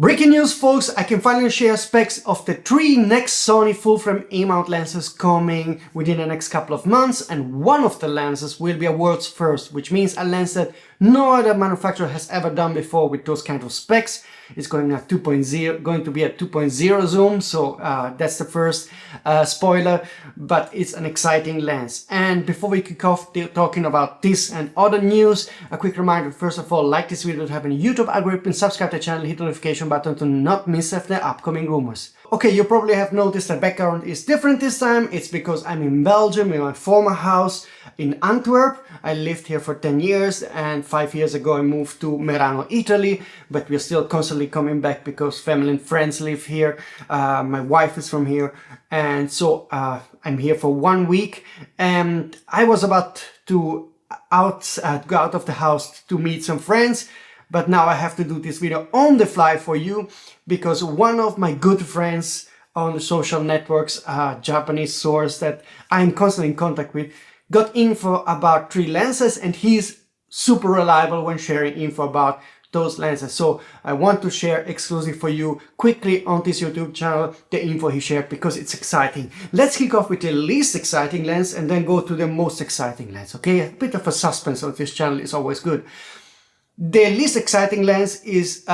Breaking news, folks, I can finally share specs of the 3 next Sony full-frame A-mount lenses coming within the next couple of months, and one of the lenses will be a world's first, which means a lens that no other manufacturer has ever done before with those kind of specs. It's going to be a 2.0 zoom, so that's the first spoiler, but it's an exciting lens. And before we kick off talking about this and other news, a quick reminder, first of all, like this video to have a YouTube algorithm, subscribe to the channel, hit the notification button to not miss the upcoming rumors. Okay, you probably have noticed the background is different this time. It's because I'm in Belgium, in my former house in Antwerp. I lived here for 10 years and 5 years ago I moved to Merano, Italy, but we're still constantly coming back because family and friends live here. My wife is from here, and so I'm here for 1 week, and I was about to go out of the house to meet some friends. But now I have to do this video on the fly for you because one of my good friends on the social networks, a Japanese source that I'm constantly in contact with, got info about 3 lenses, and he's super reliable when sharing info about those lenses. So I want to share exclusive for you quickly on this YouTube channel the info he shared because it's exciting. Let's kick off with the least exciting lens and then go to the most exciting lens, okay? A bit of a suspense on this channel is always good. The least exciting lens is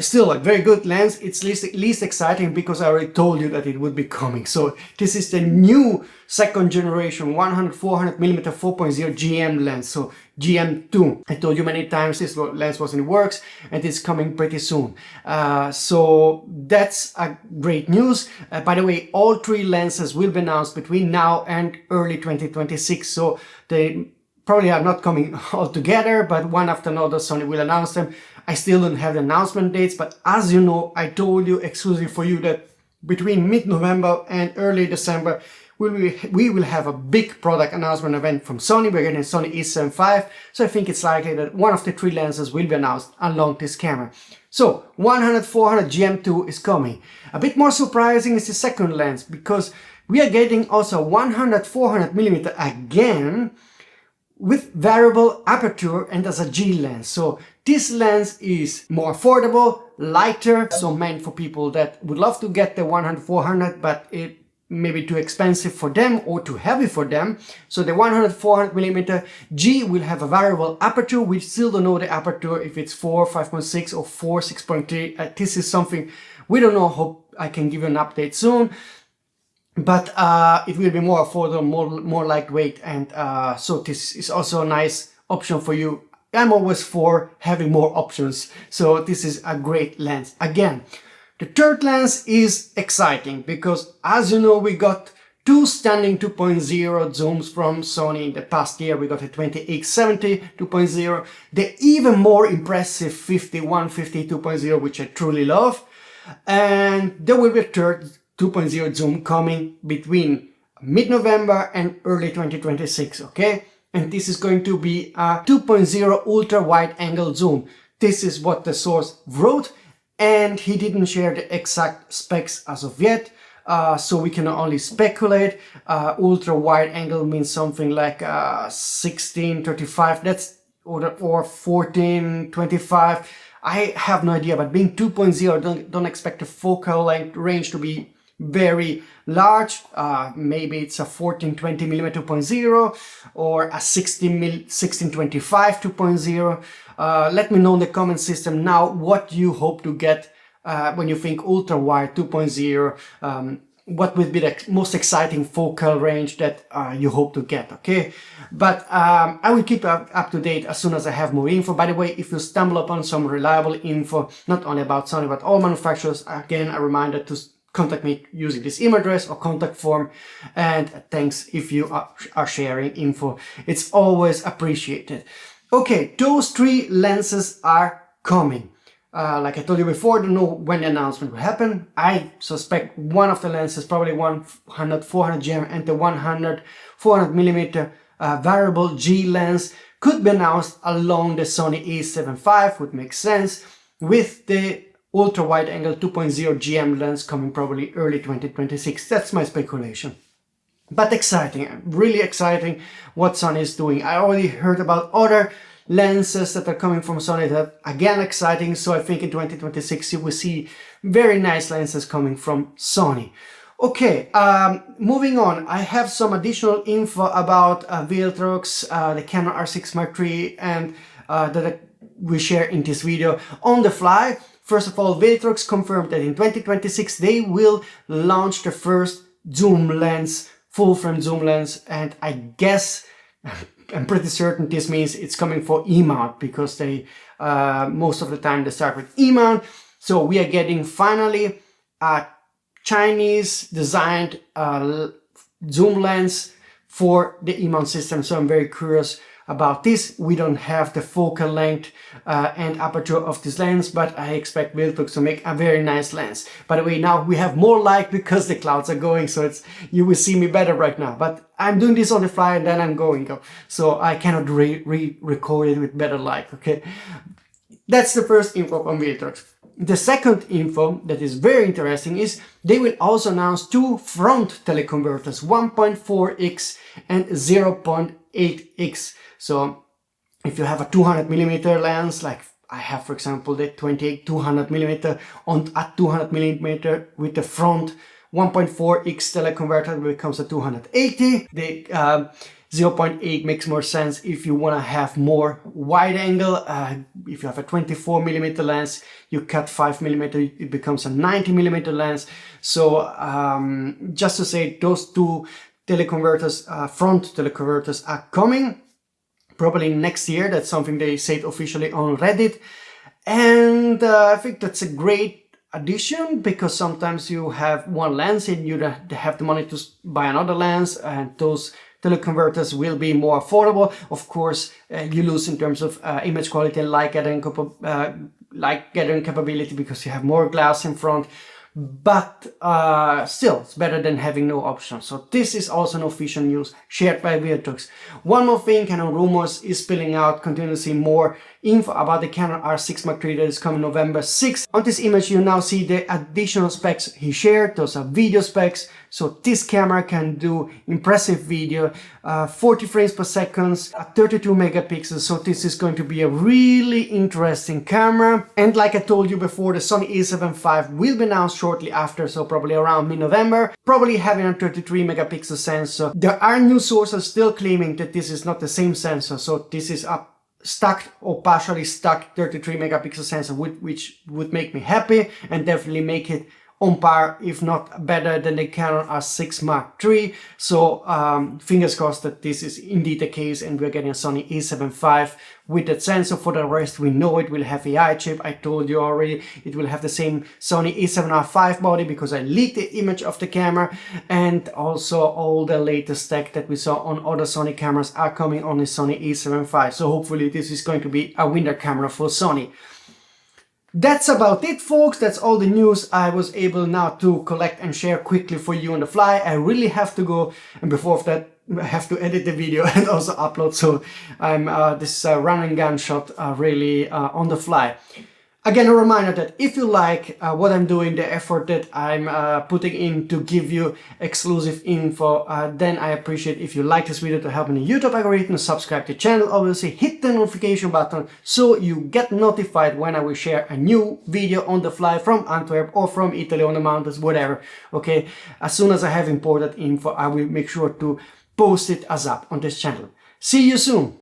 still a very good lens. It's least exciting because I already told you that it would be coming. So this is the new second generation 100-400mm 4.0 GM lens, so GM2. I told you many times this lens was in the works and it's coming pretty soon. So that's a great news. By the way, all 3 lenses will be announced between now and early 2026. So they probably are not coming all together, but one after another Sony will announce them. I still don't have the announcement dates, but as you know, I told you exclusively for you that between mid-November and early December, we will have a big product announcement event from Sony. We're getting Sony a7 V, so I think it's likely that one of the 3 lenses will be announced along this camera. So 100-400 GM2 is coming. A bit more surprising is the second lens, because we are getting also 100-400mm again, with variable aperture and as a G lens. So this lens is more affordable, lighter, so meant for people that would love to get the 100-400 but it may be too expensive for them or too heavy for them. So the 100-400mm G will have a variable aperture. We still don't know the aperture, if it's 4, 5.6 or 4, 6.3. This is something we don't know. Hope I can give you an update soon. But it will be more affordable, more lightweight, and so this is also a nice option for you. I'm always for having more options, so this is a great lens. Again, the third lens is exciting because, as you know, we got 2 standing 2.0 zooms from Sony in the past year. We got a 20x70 2.0, the even more impressive 5150 2.0, which I truly love, and there will be a third 2.0 zoom coming between mid-November and early 2026, okay? And this is going to be a 2.0 ultra wide angle zoom. This is what the source wrote, and he didn't share the exact specs as of yet, so we can only speculate. Ultra wide angle means something like 1635, that's or 1425. I have no idea, but being 2.0, don't expect the focal length range to be very large. Maybe it's a 1420mm 2.0 or a 1625 2.0. Let me know in the comment system now what you hope to get when you think ultra wide 2.0. What would be the most exciting focal range that you hope to get, okay? But I will keep up to date as soon as I have more info. By the way, if you stumble upon some reliable info, not only about Sony but all manufacturers, again, a reminder to contact me using this email address or contact form, and thanks if you are sharing info. It's always appreciated. Okay, those 3 lenses are coming. Like I told you before, I don't know when the announcement will happen. I suspect one of the lenses, probably 100-400 GM and the 100-400mm variable G lens, could be announced along the Sony a7 V, would make sense, with the ultra wide angle 2.0 GM lens coming probably early 2026. That's my speculation. But exciting, really exciting what Sony is doing. I already heard about other lenses that are coming from Sony that again exciting. So I think in 2026 you will see very nice lenses coming from Sony. Okay, moving on, I have some additional info about Viltrox, the Canon R6 Mark III, and that we share in this video on the fly. First of all, Viltrox confirmed that in 2026 they will launch the first zoom lens, full-frame zoom lens, and I guess, I'm pretty certain this means it's coming for E-mount, because they most of the time they start with E-mount. So we are getting finally a Chinese designed zoom lens for the E-mount system, so I'm very curious about this. We don't have the focal length and aperture of this lens, but I expect Viltrox to make a very nice lens. By the way, now we have more light because the clouds are going, so you will see me better right now, but I'm doing this on the fly and then I'm going up, so I cannot re-record it with better light, okay? That's the first info from Viltrox. The second info that is very interesting is they will also announce two front teleconverters, 1.4x and 0.8x. So if you have a 200mm lens, like I have, for example, the 28 200mm at 200mm with the front 1.4x teleconverter becomes a 280. The 0.8 makes more sense if you want to have more wide angle. If you have a 24mm lens, you cut 5mm, it becomes a 90mm lens. So just to say, those two teleconverters, front teleconverters, are coming probably next year. That's something they said officially on Reddit, and I think that's a great addition, because sometimes you have one lens and you don't have the money to buy another lens, and those teleconverters will be more affordable. Of course, you lose in terms of image quality and light gathering capability because you have more glass in front, but still it's better than having no option. So this is also an official news shared by Viltrox. One more thing, Canon rumors is spilling out continuously more info about the Canon R6 Mark III that is coming November 6th. On this image you now see the additional specs he shared. Those are video specs. So this camera can do impressive video, 40 frames per second, at 32 megapixels. So this is going to be a really interesting camera. And like I told you before, the Sony a7 IV will be announced shortly after, so probably around mid-November, probably having a 33 megapixel sensor. There are news sources still claiming that this is not the same sensor, so this is a stacked or partially stacked 33 megapixel sensor, which would make me happy and definitely make it on par, if not better, than the Canon R6 Mark III. So fingers crossed that this is indeed the case and we're getting a Sony a7 IV with that sensor. For the rest, we know it will have AI chip. I told you already, it will have the same Sony a7R5 body because I leaked the image of the camera, and also all the latest tech that we saw on other Sony cameras are coming on the Sony a7 IV. So hopefully this is going to be a winner camera for Sony. That's about it, folks. That's all the news I was able now to collect and share quickly for you on the fly. I really have to go, and before that I have to edit the video and also upload, so I'm this run and gun shot really on the fly. Again, a reminder that if you like what I'm doing, the effort that I'm putting in to give you exclusive info, then I appreciate if you like this video to help in the YouTube algorithm. Subscribe to the channel, obviously hit the notification button so you get notified when I will share a new video on the fly from Antwerp or from Italy on the mountains, whatever. Okay, as soon as I have important info, I will make sure to post it as up on this channel. See you soon.